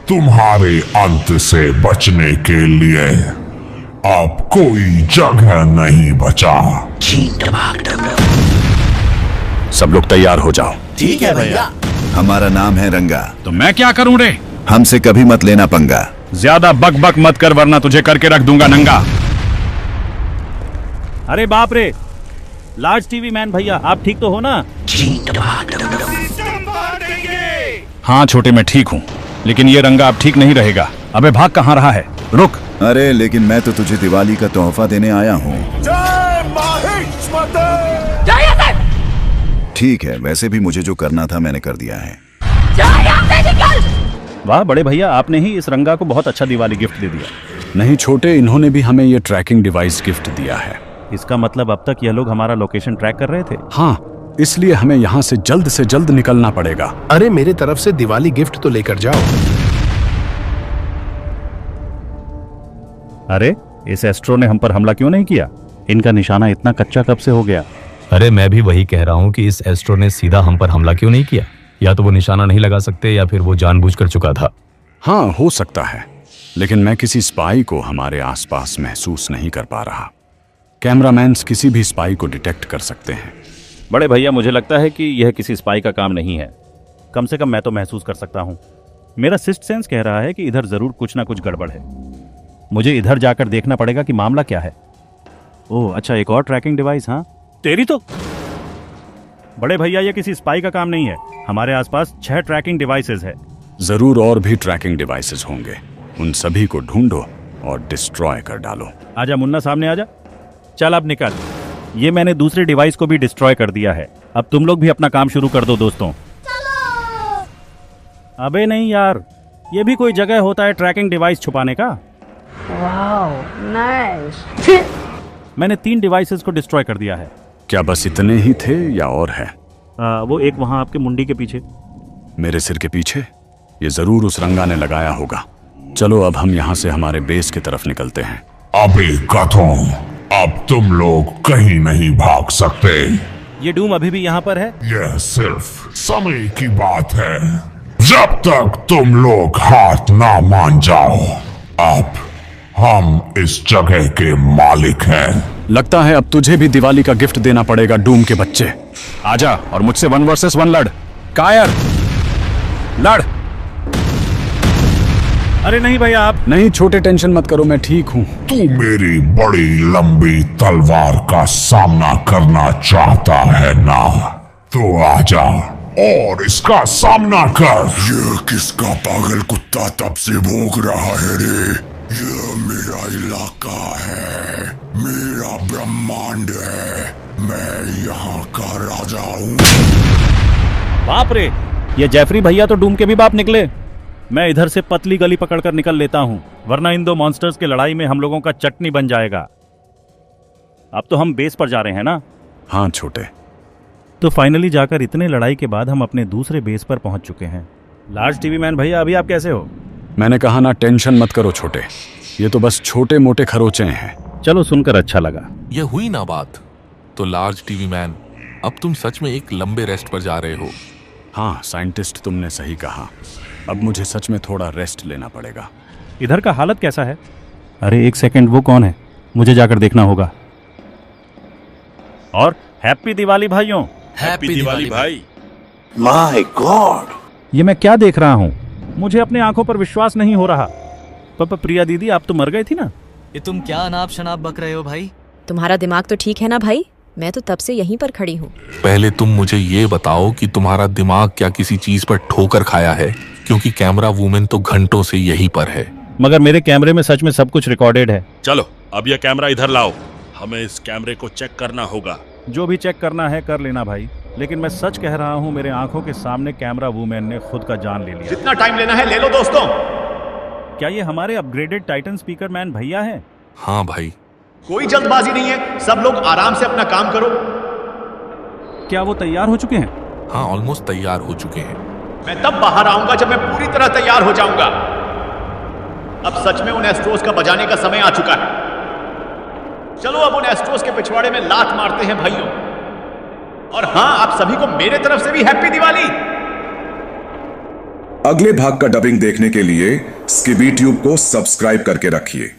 तुम्हारे अंत से बचने के लिए अब कोई जगह नहीं बचा। सब लोग तैयार हो जाओ। ठीक है भैया। हमारा नाम है रंगा। तो मैं क्या करूं रे? हमसे कभी मत लेना पंगा। ज्यादा बक बक मत कर वरना तुझे करके रख दूंगा नंगा। अरे बाप रे, लार्ज टीवी मैन भैया, आप ठीक तो हो ना? हाँ छोटे, मैं ठीक हूँ, लेकिन ये रंगा अब ठीक नहीं रहेगा। अबे भाग कहाँ रहा है? रुक। अरे लेकिन मैं तो तुझे दिवाली का तोहफा देने आया हूँ। ठीक है, वैसे भी मुझे जो करना था मैंने कर दिया है। वाह बड़े भैया, आपने ही इस रंगा को बहुत अच्छा दिवाली गिफ्ट दे दिया। नहीं छोटे, इन्होंने भी हमें ये ट्रैकिंग डिवाइस गिफ्ट दिया है। इसका मतलब अब तक यह लोग हमारा लोकेशन ट्रैक कर रहे थे? हाँ, इसलिए हमें यहाँ से जल्द निकलना पड़ेगा। अरे मेरे तरफ से दिवाली गिफ्ट तो लेकर जाओ। अरे इस एस्ट्रो ने हम पर हमला क्यों नहीं किया? इनका निशाना इतना कच्चा कब से हो गया? अरे मैं भी वही कह रहा हूँ कि इस एस्ट्रो ने सीधा हम पर हमला क्यों नहीं किया। या तो वो निशाना नहीं लगा सकते या फिर वो जानबूझकर चुका था। हाँ हो सकता है, लेकिन मैं किसी स्पाई को हमारे आसपास महसूस नहीं कर पा रहा। कैमरामैन किसी भी स्पाई को डिटेक्ट कर सकते हैं। बड़े भैया, मुझे लगता है कि यह किसी स्पाई का काम नहीं है। कम से कम मैं तो महसूस कर सकता हूँ। मेरा सिक्स्थ सेंस कह रहा है कि इधर जरूर कुछ ना कुछ गड़बड़ है। मुझे इधर जाकर देखना पड़ेगा कि मामला क्या है। ओह अच्छा, एक और ट्रैकिंग डिवाइस। हाँ तेरी तो। बड़े भैया, ये किसी स्पाई का काम नहीं है। हमारे आसपास 6 ट्रैकिंग डिवाइसेस है। जरूर और भी ट्रैकिंग डिवाइसेस होंगे। उन सभी को ढूंढो और डिस्ट्रॉय कर डालो। आजा मुन्ना, सामने आजा। चल अब निकल। ये मैंने दूसरे डिवाइस को भी डिस्ट्रॉय कर दिया है। अब तुम लोग भी अपना काम शुरू कर दो दोस्तों। अबे नहीं यार, ये भी कोई जगह होता है ट्रैकिंग डिवाइस छुपाने का? Wow, nice. मैंने 3 डिवाइसेस को डिस्ट्रॉय कर दिया है। क्या बस इतने ही थे या और है? वो एक वहां आपके मुंडी के पीछे। मेरे सिर के पीछे? ये जरूर उस रंगा ने लगाया होगा। चलो अब हम यहाँ से हमारे बेस की तरफ निकलते हैं। अबे गधों, अब तुम लोग कहीं नहीं भाग सकते। ये डूम अभी भी यहाँ पर है? यह सिर्फ समय की बात है। जब तक तुम लोग हाथ ना मान जाओ, अब हम इस जगह के मालिक हैं। लगता है अब तुझे भी दिवाली का गिफ्ट देना पड़ेगा डूम के बच्चे। आजा और मुझसे 1 वर्सेस 1 लड़। कायर, लड़। अरे नहीं भैया, आप नहीं छोटे, टेंशन मत करो, मैं ठीक हूँ। तू मेरी बड़ी लंबी तलवार का सामना करना चाहता है ना? तो आजा और इसका सामना कर। ये किसका पागल कुत्ता तब से भौंक रहा है रे? ये मेरा इलाका है, मेरा ब्रह्मांड है, मैं यहाँ का राजा हूँ। बाप रे, ये जेफरी भैया तो डूम के भी बाप निकले। मैं इधर से पतली गली पकड़कर निकल लेता हूँ, वरना इन 2 मॉन्स्टर्स की लड़ाई में हम लोगों का चटनी बन जाएगा। अब तो हम बेस पर जा रहे हैं ना? हाँ छोटे। तो फाइनली जाकर इतने लड़ाई के बाद हम अपने दूसरे बेस पर पहुंच चुके हैं। लार्ज टीवी मैन भैया, अभी आप कैसे हो? मैंने कहा ना, टेंशन मत करो छोटे, ये तो बस छोटे मोटे खरोचे हैं। चलो सुनकर अच्छा लगा। ये हुई ना बात। तो लार्ज टीवी मैन, अब तुम सच में एक लंबे रेस्ट पर जा रहे हो। हाँ साइंटिस्ट, तुमने सही कहा। अब मुझे सच में थोड़ा रेस्ट लेना पड़ेगा। इधर का हालत कैसा है? अरे एक सेकंड, वो कौन है? मुझे जाकर देखना होगा। और हैप्पी दिवाली भाइयों। हैप्पी दिवाली भाई। माय गॉड, ये मैं क्या देख रहा हूँ? मुझे अपने आंखों पर विश्वास नहीं हो रहा। प्रिया दीदी, आप तो मर गई थी ना? ये तुम क्या अनाप शनाप बक रहे हो भाई? तुम्हारा दिमाग तो ठीक है ना भाई? मैं तो तब से यहीं पर खड़ी हूँ। पहले तुम मुझे ये बताओ कि तुम्हारा दिमाग क्या किसी चीज पर ठोकर खाया है? क्योंकि कैमरा वूमेन तो घंटों से यहीं पर है। मगर मेरे कैमरे में सच में सब कुछ रिकॉर्डेड है। चलो अब यह कैमरा इधर लाओ, हमें इस कैमरे को चेक करना होगा। जो भी चेक करना है कर लेना भाई, लेकिन मैं सच कह रहा हूँ, मेरे आंखों के सामने कैमरा वूमेन ने खुद का जान ले लिया। जितना टाइम लेना है ले लो दोस्तों। क्या ये हमारे अपग्रेडेड टाइटन स्पीकर मैन भैया हैं? हाँ भाई। कोई जल्दबाजी नहीं है, सब लोग आराम से अपना काम करो। क्या वो तैयार हो चुके हैं? हाँ, ऑलमोस्ट तैयार हो चुके हैं। मैं तब बाहर आऊंगा जब मैं पूरी तरह तैयार हो जाऊंगा। अब सच में उन एस्ट्रोस का बजाने का समय आ चुका है। चलो अब उन एस्ट्रोस के पिछवाड़े में लात मारते हैं भाइयों। और हाँ, आप सभी को मेरे तरफ से भी हैप्पी दिवाली। अगले भाग का डबिंग देखने के लिए स्कीबी ट्यूब को सब्सक्राइब करके रखिए।